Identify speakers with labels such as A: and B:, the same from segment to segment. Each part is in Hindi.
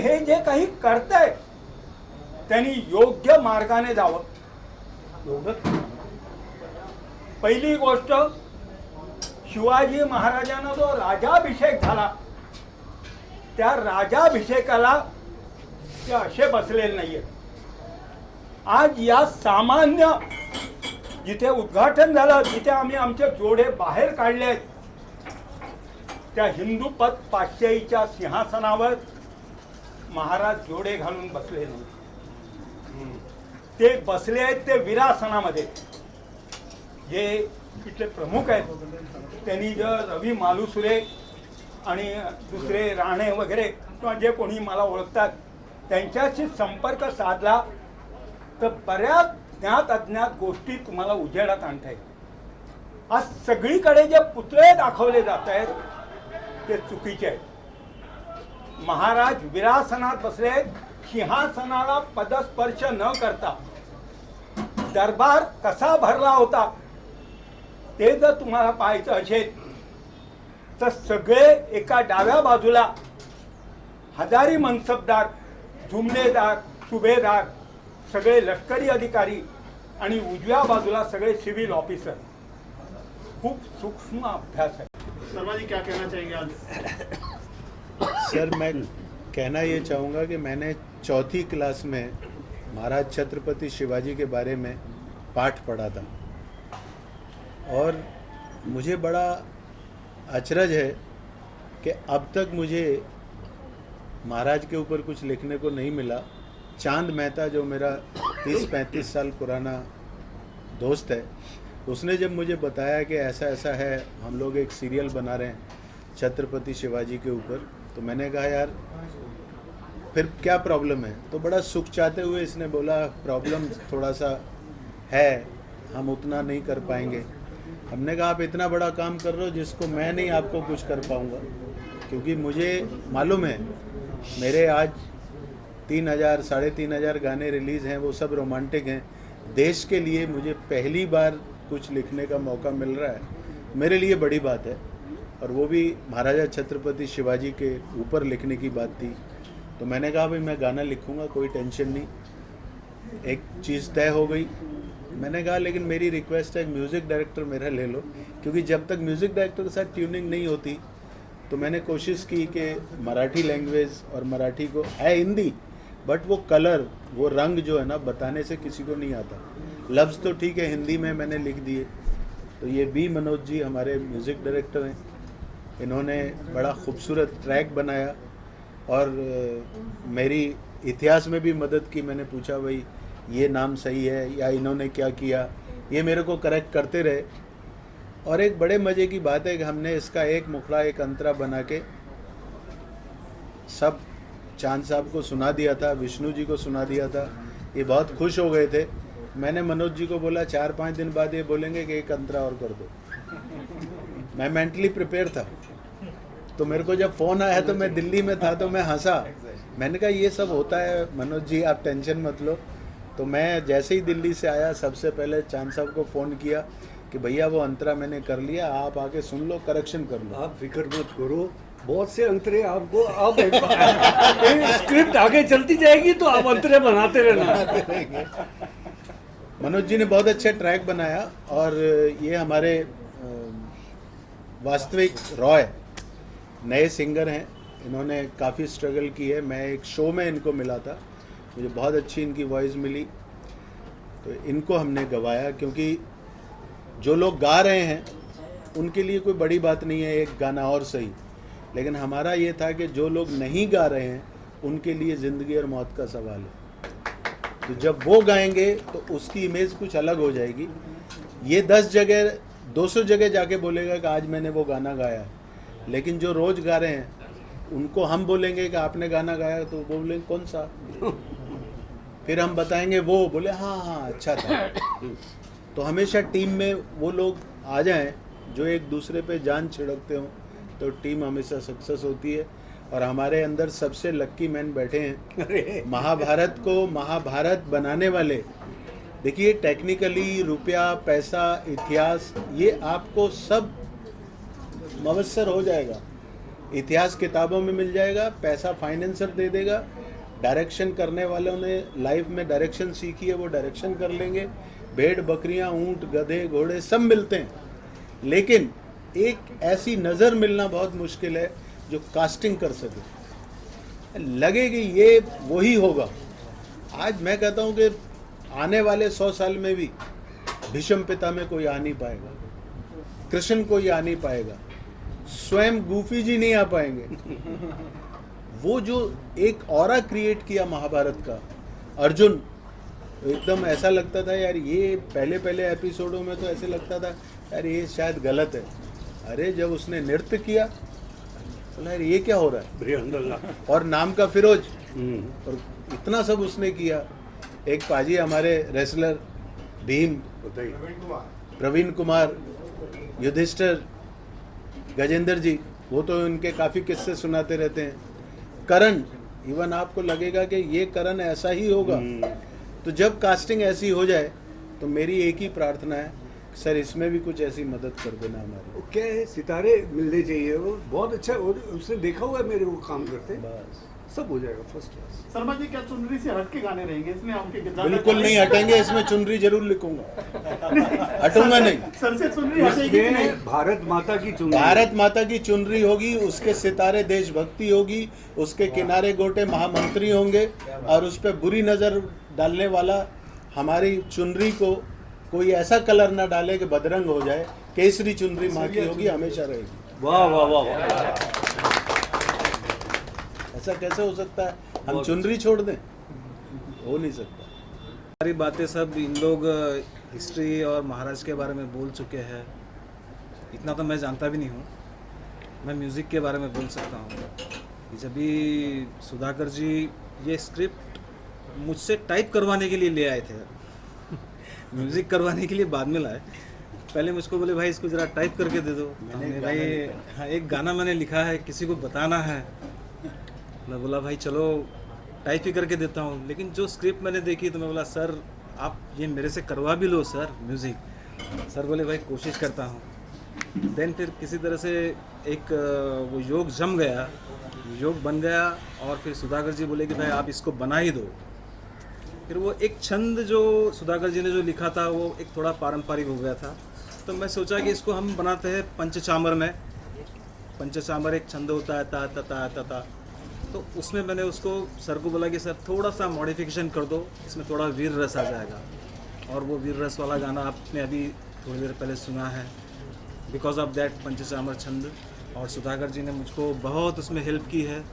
A: हे जे काही करतंय त्यांनी योग्य मार्गाने जावं एवढंच. पहिली गोष्ट, शिवाजी महाराजांना जो राजाभिषेक झाला त्या राजाभिषेकाला ते असे बसलेले नाहीये. आज या सामान्य जिथे उद्घाटन झालं जिथे आम्ही आमचे जोडे बाहेर काढले आहेत त्या हिंदू पद पातशाहीच्या सिंहासनावर महाराज जोडे घालून बसले नाही. ते बसले आहेत ते वीरासनामध्ये. जे इथले प्रमुख आहेत त्यांनी जर रवी मालुसरे आणि दुसरे राणे वगैरे किंवा जे कोणी मला ओळखतात त्यांच्याशी संपर्क साधला तर बऱ्याच ज्ञात अज्ञात गोष्टी तुम्हाला उजेडात आणता येईल. आज सगळीकडे जे पुतळे दाखवले जात आहेत ते चुकीचे आहेत. महाराज विरासनात बसले, सिंहासनाला पदस्पर्श न करता दरबार कसा भरला होता ते जर तुम्हाला पाहायचं असेल तर सगळे एका डाव्या बाजूला हजारी मनसबदार, जुमलेदार, सुभेदार, सगळे लष्करी अधिकारी आणि उजव्या बाजूला सगळे सिव्हिल ऑफिसर. खूप सूक्ष्म अभ्यास आहे.
B: शर्मा जी क्या कहना चाहेंगे आज?
C: सर, मैं कहना ये चाहूँगा कि मैंने चौथी क्लास में महाराज छत्रपति शिवाजी के बारे में पाठ पढ़ा था और मुझे बड़ा अचरज है कि अब तक मुझे महाराज के ऊपर कुछ लिखने को नहीं मिला. चांद मेहता जो मेरा 30-35 साल पुराना दोस्त है, उसने जब मुझे बताया कि ऐसा ऐसा है, हम लोग एक सीरियल बना रहे हैं छत्रपति शिवाजी के ऊपर, तो मैंने कहा यार फिर क्या प्रॉब्लम है. तो बड़ा सुख चाहते हुए इसने बोला प्रॉब्लम थोड़ा सा है, हम उतना नहीं कर पाएंगे. हमने कहा आप इतना बड़ा काम कर रहे हो जिसको मैं नहीं आपको कुछ कर पाऊँगा, क्योंकि मुझे मालूम है मेरे आज 3,000 3,500 गाने रिलीज़ हैं, वो सब रोमांटिक हैं. देश के लिए मुझे पहली बार कुछ लिखने का मौका मिल रहा है, मेरे लिए बड़ी बात है. और वो भी महाराजा छत्रपति शिवाजी के ऊपर लिखने की बात थी. तो मैंने कहा भाई मैं गाना लिखूंगा, कोई टेंशन नहीं. एक चीज़ तय हो गई. मैंने कहा लेकिन मेरी रिक्वेस्ट है म्यूज़िक डायरेक्टर मेरा ले लो, क्योंकि जब तक म्यूज़िक डायरेक्टर के साथ ट्यूनिंग नहीं होती तो मैंने कोशिश की कि मराठी लैंग्वेज और मराठी को है हिंदी, बट वो कलर, वो रंग जो है ना बताने से किसी को नहीं आता. लफ्ज़ तो ठीक है हिंदी में मैंने लिख दिए. तो ये बी मनोज जी हमारे म्यूज़िक डायरेक्टर हैं, इन्होंने बड़ा खूबसूरत ट्रैक बनाया और मेरी इतिहास में भी मदद की. मैंने पूछा भाई ये नाम सही है या इन्होंने क्या किया, ये मेरे को करेक्ट करते रहे. और एक बड़े मज़े की बात है कि हमने इसका एक मुखड़ा एक अंतरा बना के सब चांद साहब को सुना दिया था, विष्णु जी को सुना दिया था. ये बहुत खुश हो गए थे. मैंने मनोज जी को बोला 4-5 दिन बाद ये बोलेंगे कि एक अंतरा और कर दो. मैं मेंटली प्रिपेयर था. तो मेरे को जब फ़ोन आया तो मैं दिल्ली में था तो मैं हंसा. मैंने कहा ये सब होता है मनोज जी, आप टेंशन मत लो. तो मैं जैसे ही दिल्ली से आया सबसे पहले चांद साहब को फ़ोन किया कि भैया वो अंतरा मैंने कर लिया, आप आके सुन लो, करेक्शन कर लो.
D: आप फिक्र मत करो, बहुत से अंतरे आपको अब स्क्रिप्ट आगे चलती जाएगी तो आप अंतरे बनाते रहना.
C: मनोज जी ने बहुत अच्छा ट्रैक बनाया और ये हमारे वास्तविक रॉय नए सिंगर हैं. इन्होंने काफ़ी स्ट्रगल की है. मैं एक शो में इनको मिला था, मुझे बहुत अच्छी इनकी वॉइस मिली, तो इनको हमने गवाया. क्योंकि जो लोग गा रहे हैं उनके लिए कोई बड़ी बात नहीं है एक गाना और सही, लेकिन हमारा ये था कि जो लोग नहीं गा रहे हैं उनके लिए ज़िंदगी और मौत का सवाल है. तो जब वो गाएंगे तो उसकी इमेज कुछ अलग हो जाएगी. ये 10 जगह 200 जगह जाके बोलेगा कि आज मैंने वो गाना गाया, लेकिन जो रोज़ गा रहे हैं उनको हम बोलेंगे कि आपने गाना गाया, तो वो बोलेंगे कौन सा. फिर हम बताएंगे, वो बोले हाँ हाँ अच्छा था. तो हमेशा टीम में वो लोग आ जाएं जो एक दूसरे पे जान छिड़कते हों, तो टीम हमेशा सक्सेस होती है. और हमारे अंदर सबसे लक्की मैन बैठे हैं, महाभारत को महाभारत बनाने वाले. देखिए टेक्निकली रुपया पैसा इतिहास ये आपको सब मवस्सर हो जाएगा. इतिहास किताबों में मिल जाएगा, पैसा फाइनेंसर दे देगा, डायरेक्शन करने वालों ने लाइफ में डायरेक्शन सीखी है, वो डायरेक्शन कर लेंगे। भेड़ बकरियां, ऊंट, गधे, घोड़े सब मिलते हैं, लेकिन एक ऐसी नज़र मिलना बहुत मुश्किल है जो कास्टिंग कर सके, लगे कि ये वही होगा। आज मैं कहता हूँ कि आने वाले 100 साल में भी भीष्म पिता में कोई आ नहीं पाएगा, कृष्ण कोई आ नहीं पाएगा, स्वयं गूफी जी नहीं आ पाएंगे। वो जो एक ऑरा क्रिएट किया महाभारत का अर्जुन, एकदम ऐसा लगता था यार, ये पहले पहले एपिसोडों में तो ऐसे लगता था यार ये शायद गलत है। अरे जब उसने नृत्य किया तो यार ये क्या हो रहा है,
D: अल्हम्दुलिल्लाह।
C: और नाम का फिरोज, और इतना सब उसने किया। एक पाजी हमारे रेसलर भीम, प्रवीण कुमार, युधिष्ठिर, गजेंद्र जी, वो तो इनके काफ़ी किस्से सुनाते रहते हैं। करण, इवन आपको लगेगा कि ये करण ऐसा ही होगा। तो जब कास्टिंग ऐसी हो जाए तो मेरी एक ही प्रार्थना है, सर इसमें भी कुछ ऐसी मदद कर देना हमारी।
D: वो क्या है, सितारे मिलने चाहिए। वो बहुत अच्छा है, उसने देखा हुआ है मेरे वो काम करते,
C: बस
D: सब हो जाएगा फर्स्ट क्लास।
B: शर्मा जी क्या चुनरी से हट के गाने रहेंगे इसमें? आपके
C: बिल्कुल नहीं हटेंगे, इसमें चुनरी जरूर लिखूंगा, हटूंगा नहीं।
B: सर से चुनरी हटेगी कि नहीं?
D: इसमें भारत माता की चुनरी,
C: भारत माता की चुनरी होगी, उसके सितारे देशभक्ति होगी, उसके किनारे गोटे महामंत्री होंगे, और उस पर बुरी नज़र डालने वाला हमारी चुनरी को कोई ऐसा कलर ना डाले कि बदरंग हो जाए। केसरी चुनरी माँ की होगी, हमेशा रहेगी।
D: वाह वाह वाह वाह।
C: ऐसा कैसे हो सकता है, हम चुनरी छोड़ दें? हो नहीं सकता।
E: सारी बातें सब इन लोग हिस्ट्री और महाराज के बारे में बोल चुके हैं, इतना तो मैं जानता भी नहीं हूँ। मैं म्यूज़िक के बारे में बोल सकता हूँ। जब भी सुधाकर जी ये स्क्रिप्ट मुझसे टाइप करवाने के लिए ले आए थे, म्यूज़िक करवाने के लिए बाद में लाए। पहले मुझको बोले भाई इसको ज़रा टाइप करके दे दो। मैंने भाई हाँ एक गाना मैंने लिखा है, किसी को बताना है। मैं बोला भाई चलो टाइप ही करके देता हूँ। लेकिन जो स्क्रिप्ट मैंने देखी तो मैं बोला सर आप ये मेरे से करवा भी लो सर म्यूज़िक। सर बोले भाई कोशिश करता हूँ। देन फिर किसी तरह से एक वो योग जम गया, योग बन गया, और फिर सुधाकर जी बोले कि भाई आप इसको बना ही दो। फिर वो एक छंद जो सुधाकर जी ने जो लिखा था वो एक थोड़ा पारंपरिक हो गया था, तो मैं सोचा कि इसको हम बनाते हैं पंचचामर में। पंचचामर एक छंद होता है ता ता ता ता ता, तो उसमें मैंने उसको सर को बोला कि सर थोड़ा सा मॉडिफिकेशन कर दो, इसमें थोड़ा वीर रस आ जाएगा। और वो वीर रस वाला गाना आपने अभी थोड़ी देर पहले सुना है, बिकॉज ऑफ दैट पंचचामर छंद। और सुधाकर जी ने मुझको बहुत उसमें हेल्प की है,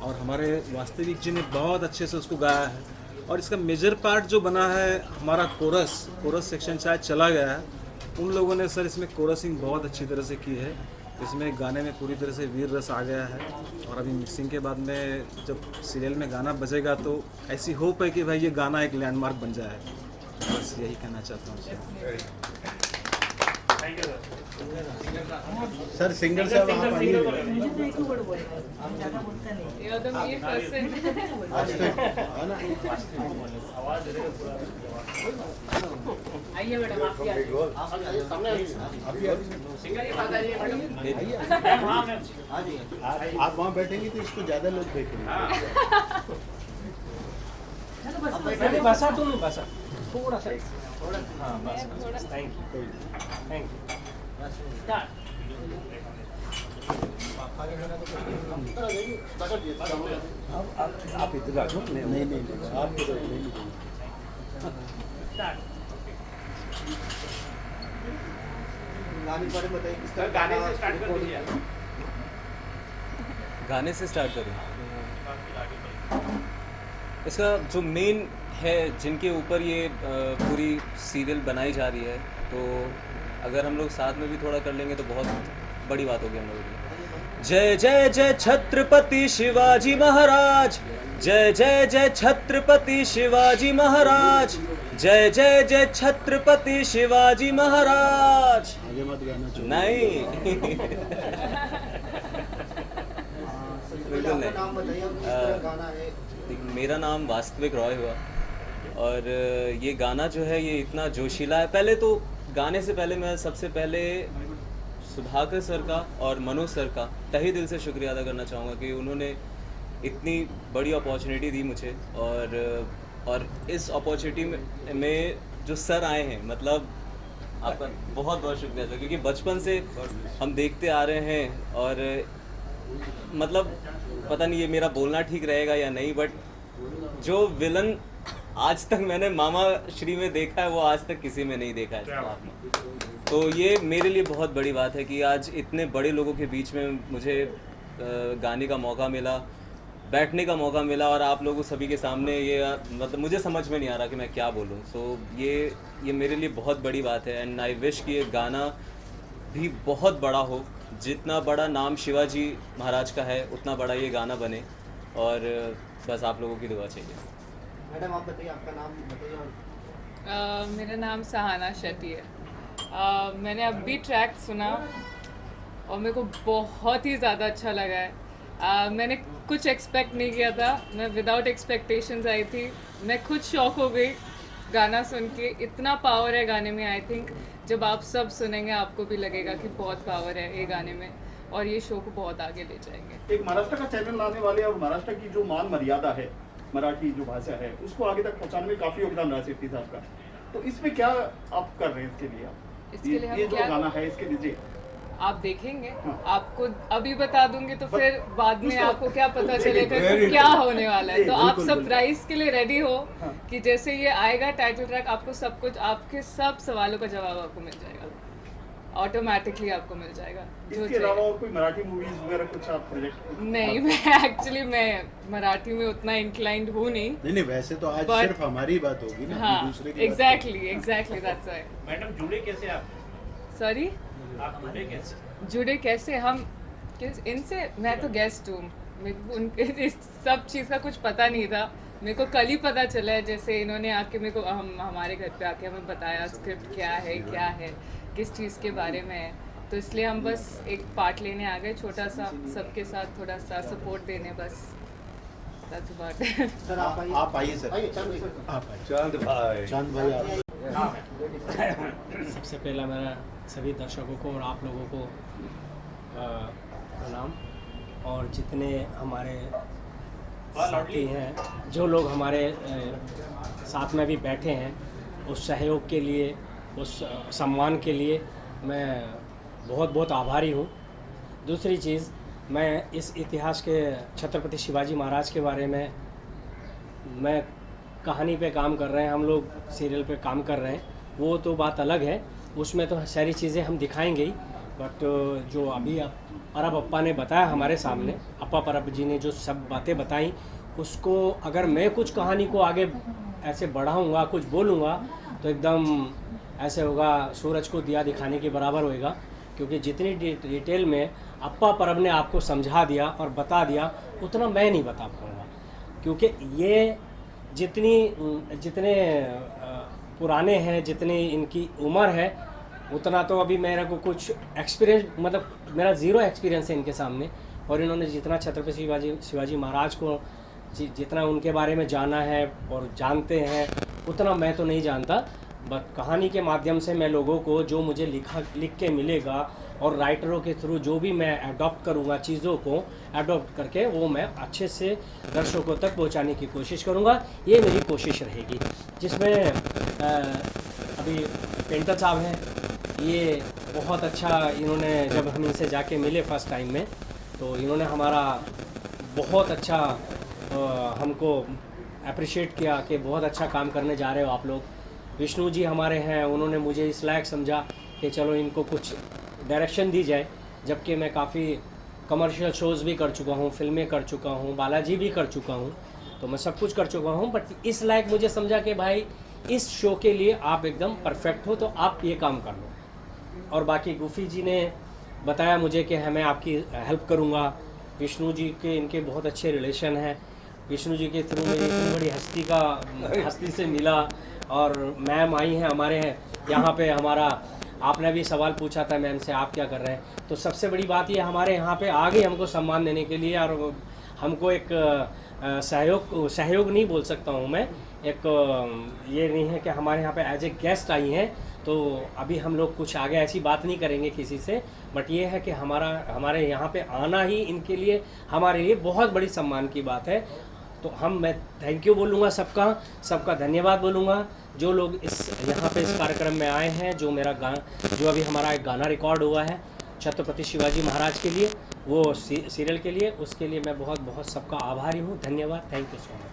E: और हमारे वास्तविक जी ने बहुत अच्छे से उसको गाया है। और इसका मेजर पार्ट जो बना है हमारा कोरस सेक्शन शायद चला गया है, उन लोगों ने सर इसमें कोरसिंग बहुत अच्छी तरह से की है। इसमें गाने में पूरी तरह से वीर रस आ गया है। और अभी मिक्सिंग के बाद में जब सीरियल में गाना बजेगा तो ऐसी होप है कि भाई ये गाना एक लैंडमार्क बन जाए। बस यही कहना चाहता हूँ
C: सर सिंगर साहब आप आइए।
F: आइए मैडम आप भी आइए।
C: आप वहाँ बैठेंगे तो इसको ज्यादा लोग देखेंगे।
F: बसा तुम बसा थोड़ा सा हाँ बस थैंक यू स्टार्ट।
D: आप इधर आ जाओ।
C: नहीं आप
G: गाने से स्टार्ट करूँ। इसका जो मेन है जिनके ऊपर ये पूरी सीरियल बनाई जा रही है, तो अगर हम लोग साथ में भी थोड़ा कर लेंगे तो बहुत बड़ी बात होगी हम लोगों के लिए। जय जय जय छत्रपति शिवाजी महाराज, जय जय जय छत्रपति शिवाजी महाराज, जय जय जय छत्रपति शिवाजी महाराज।
C: आगे मत गाना चाहिए।
G: नहीं बिल्कुल नहीं। मेरा नाम वास्तविक रॉय हुआ, और ये गाना जो है ये इतना जोशीला है। पहले तो गाने से पहले मैं सबसे पहले सुधाकर सर का और मनोज सर का तहे दिल से शुक्रिया अदा करना चाहूँगा कि उन्होंने इतनी बड़ी अपॉर्चुनिटी दी मुझे, और इस अपॉर्चुनिटी में जो सर आए हैं, मतलब आपका बहुत बहुत शुक्रिया सर, क्योंकि बचपन से हम देखते आ रहे हैं, और मतलब पता नहीं ये मेरा बोलना ठीक रहेगा या नहीं, बट जो विलन आज तक मैंने मामा श्री में देखा है वो आज तक किसी में नहीं देखा है। तो ये मेरे लिए बहुत बड़ी बात है कि आज इतने बड़े लोगों के बीच में मुझे गाने का मौका मिला, बैठने का मौका मिला, और आप लोगों सभी के सामने ये मतलब मुझे समझ में नहीं आ रहा कि मैं क्या बोलूँ। सो ये मेरे लिए बहुत बड़ी बात है, एंड आई विश कि ये गाना भी बहुत बड़ा हो, जितना बड़ा नाम शिवाजी महाराज का है उतना बड़ा ये गाना बने, और बस आप लोगों की दुआ चाहिए।
B: मैडम आप बताइए, आपका नाम बताइए।
H: मेरा नाम सहाना शेट्टी है। मैंने अभी ट्रैक सुना और मेरे को बहुत ही ज़्यादा अच्छा लगा है। मैंने कुछ एक्सपेक्ट नहीं किया था, मैं विदाउट एक्सपेक्टेशंस आई थी। मैं खुद शॉक हो गई गाना सुन के, इतना पावर है गाने में। आई थिंक जब आप सब सुनेंगे आपको भी लगेगा कि बहुत पावर है ये गाने में, और ये शो को बहुत आगे ले जाएंगे।
B: एक महाराष्ट्र का चैनल लाने वाले और महाराष्ट्र की जो मान मर्यादा है, मराठी जो भाषा है, उसको आगे तक पहुंचाने में काफी योगदान रहा शेट्टी साहब का। तो इसमें क्या आप कर रहे हैं इसके लिए?
H: इसके लिए हम
B: ये जो
H: क्या
B: गाना है इसके लीजिए
H: आप देखेंगे,
B: हाँ।
H: आपको अभी बता दूंगी तो फिर बाद में
B: उसको-
H: आपको क्या पता चलेगा
D: Very
H: कि क्या होने वाला है।
B: जी,
H: तो आप
D: बिल्कुल,
H: सरप्राइज के लिए रेडी हो
B: हाँ।
H: कि जैसे ये आएगा टाइटल ट्रैक, आपको सब कुछ, आपके सब सवालों का जवाब आपको मिल जाएगा, ऑटोमेटिकली आपको मिल जाएगा जो
B: इसके अलावा
H: चाहिए।
B: और कोई मराठी मूवीज वगैरह कुछ आप प्रोजेक्ट?
H: नहीं, मैं एक्चुअली मैं मराठी में उतना इंक्लाइंड हूँ नहीं।
C: नहीं, वैसे तो आज
H: But-
C: सिर्फ हमारी बात होगी ना,
H: हाँ,
C: दूसरे की बात
H: एग्जैक्टली दैट्स व्हाई।
F: मैडम जुड़े कैसे आप?
H: सॉरी,
F: आप जुड़े कैसे?
H: जुड़े कैसे हम इनसे? मैं तो गेस्ट हूँ, मेरे को उनके इस सब चीज़ का कुछ पता नहीं था। मेरे को कल ही पता चला है, जैसे इन्होंने आके मेरे को हमारे घर पे आके हमें बताया स्क्रिप्ट क्या है, किस चीज़ के बारे में है। तो इसलिए हम बस एक पार्ट लेने आ गए, छोटा सा, सबके साथ थोड़ा सा सपोर्ट देने, बस that's about it।
B: सर आप आइए,
C: आप आइए सर,
B: आइए चांद भाई सर।
C: आप आइए।
D: चांद भाई,
C: चांद भाई आप
F: सबसे पहला मेरा सभी दर्शकों को और आप लोगों को प्रणाम, और जितने हमारे साथी हैं, जो लोग हमारे साथ में भी बैठे हैं, उस सहयोग के लिए, उस सम्मान के लिए मैं बहुत बहुत आभारी हूँ। दूसरी चीज़, मैं इस इतिहास के छत्रपति शिवाजी महाराज के बारे में, मैं कहानी पे काम कर रहे हैं, हम लोग सीरियल पे काम कर रहे हैं, वो तो बात अलग है, उसमें तो सारी चीज़ें हम दिखाएंगे ही। बट जो अभी परब अप्पा ने बताया हमारे सामने, अप्पा परब जी ने जो सब बातें बताई, उसको अगर मैं कुछ कहानी को आगे ऐसे बढ़ाऊँगा, कुछ बोलूँगा, तो एकदम ऐसे होगा, सूरज को दिया दिखाने के बराबर होएगा। क्योंकि जितनी डिटेल में अप्पा परब ने आपको समझा दिया और बता दिया, उतना मैं नहीं बता पाऊँगा, क्योंकि ये जितने पुराने हैं, जितनी इनकी उम्र है, उतना तो अभी मेरे को कुछ एक्सपीरियंस, मतलब मेरा ज़ीरो एक्सपीरियंस है इनके सामने। और इन्होंने जितना छत्रपति शिवाजी महाराज को जितना उनके बारे में जाना है और जानते हैं, उतना मैं तो नहीं जानता। बट कहानी के माध्यम से मैं लोगों को जो मुझे लिख के मिलेगा, और राइटरों के थ्रू जो भी मैं अडॉप्ट करूँगा, चीज़ों को अडॉप्ट करके वो मैं अच्छे से दर्शकों तक पहुँचाने की कोशिश करूँगा। ये मेरी कोशिश रहेगी, जिसमें अभी पेंटर साहब हैं, ये बहुत अच्छा, इन्होंने जब हम इनसे जाके मिले फर्स्ट टाइम में, तो इन्होंने हमारा बहुत अच्छा हमको अप्रिशिएट किया कि बहुत अच्छा काम करने जा रहे हो आप लोग। विष्णु जी हमारे हैं, उन्होंने मुझे इस लायक समझा कि चलो इनको कुछ डायरेक्शन दी जाए, जबकि मैं काफ़ी कमर्शियल शोज़ भी कर चुका हूँ, फिल्में कर चुका हूँ, बालाजी भी कर चुका हूँ, तो मैं सब कुछ कर चुका हूँ। बट इस लायक मुझे समझा कि भाई इस शो के लिए आप एकदम परफेक्ट हो, तो आप ये काम कर लो। और बाकी गुफी जी ने बताया मुझे कि मैं आपकी हेल्प करूँगा। विष्णु जी के इनके बहुत अच्छे रिलेशन हैं, विष्णु जी के थ्रू मेरी इतनी बड़ी हस्ती से मिला, और मैम आई हैं हमारे यहाँ पे। हमारा आपने भी सवाल पूछा था मैम से, आप क्या कर रहे हैं, तो सबसे बड़ी बात ये हमारे यहाँ पे आ गए हमको सम्मान देने के लिए, और हमको एक सहयोग नहीं बोल सकता हूँ मैं, एक ये नहीं है कि हमारे यहाँ पे एज ए गेस्ट आई हैं, तो अभी हम लोग कुछ आगे ऐसी बात नहीं करेंगे किसी से, बट ये है कि हमारे यहाँ पे आना ही इनके लिए हमारे लिए बहुत बड़ी सम्मान की बात है। तो मैं थैंक यू बोलूँगा, सबका धन्यवाद बोलूँगा जो लोग यहाँ पे इस कार्यक्रम में आए हैं। जो अभी हमारा एक गाना रिकॉर्ड हुआ है छत्रपति शिवाजी महाराज के लिए, वो सीरियल के लिए, उसके लिए मैं बहुत बहुत सबका आभारी हूँ। धन्यवाद, थैंक यू सो मच।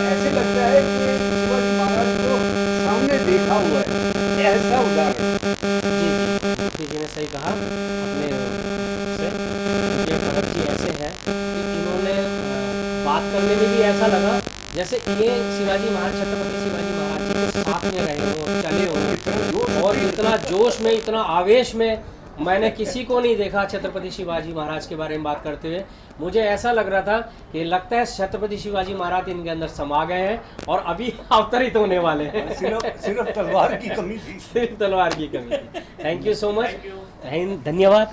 D: ऐसे लगता है कि शिवाजी महाराज को सामने देखा हुआ है, ऐसा उदाहरण।
F: जी ने सही कहा अपने से। ये भगत जी ऐसे हैं कि इन्होंने बात करने में भी ऐसा लगा जैसे ये शिवाजी महाराज, छत्रपति शिवाजी महाराज जी के साथ में रहे हो, चले हो, और इतना जोश में, इतना आवेश में मैंने किसी को नहीं देखा छत्रपति शिवाजी महाराज के बारे में बात करते हुए। मुझे ऐसा लग रहा था कि लगता है छत्रपति शिवाजी महाराज इनके अंदर समा गए हैं और अभी अवतरित होने वाले हैं।
D: सिर्फ तलवार की कमी थी।
F: सिर्फ तलवार की कमी थी। थैंक यू सो मच, धन्यवाद।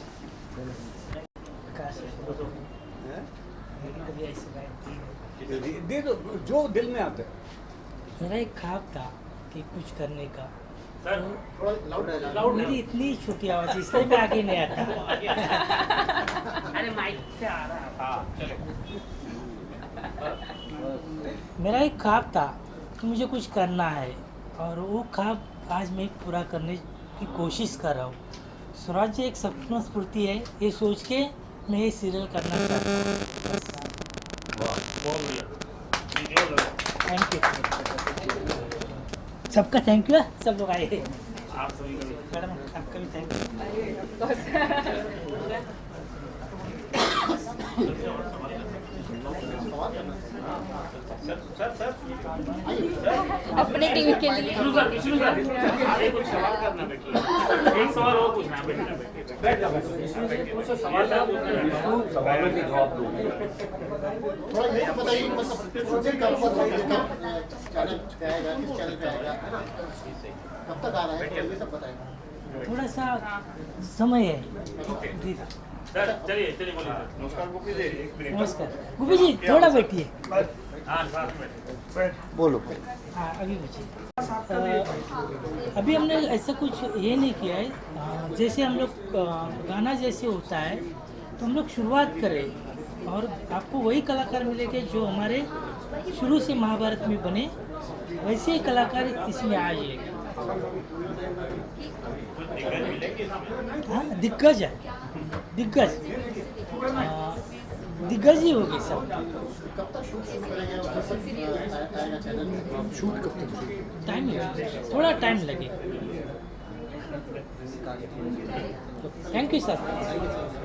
D: दे दो जो दिल में आता है।
I: मेरा एक ख्वाब था कि कुछ करने का, तो मेरी इतनी छोटी आवाज इसलिए मैं आगे नहीं आता। अरे माइक से आ रहा था। मेरा एक ख्वाब था कि मुझे कुछ करना है, और वो ख्वाब आज मैं पूरा करने की कोशिश कर रहा हूँ। स्वराज्य एक सपना स्फूर्ति है, ये सोच के मैं ये सीरियल करना चाहता हूँ। थैंक यू, सबका थैंक यू है, सब लोग आए। मैडम आपका भी थैंक
H: अपने टीवी के लिए
B: थोड़ा ये बताइए शूटिंग कब चैनल पे आएगा, किस चैनल पे आएगा, है ना, कब तक आ रहा है, ये सब बताएं।
I: थोड़ा सा समय है। जी
B: चलिए बोलिए। नमस्कार गोपी जी।
I: नमस्कार गोपी जी, थोड़ा बैठिए।
C: बोलो।
I: हाँ अभी पूछिए। अभी हमने ऐसा कुछ ये नहीं किया है। जैसे हम लोग गाना जैसे होता है तो हम लोग शुरुआत करें और आपको वही कलाकार मिलेंगे जो हमारे शुरू से महाभारत में बने, वैसे ही कलाकार इसमें आ जाएगा। हाँ दिग्गज है, दिग्गज दिग्गज ही होगी सब।
B: कब तक शूट शुरू करेंगे और कब तक आएगा चैनल?
C: शूट कब तक?
I: टाइम थोड़ा टाइम लगेगा। Thank you sir.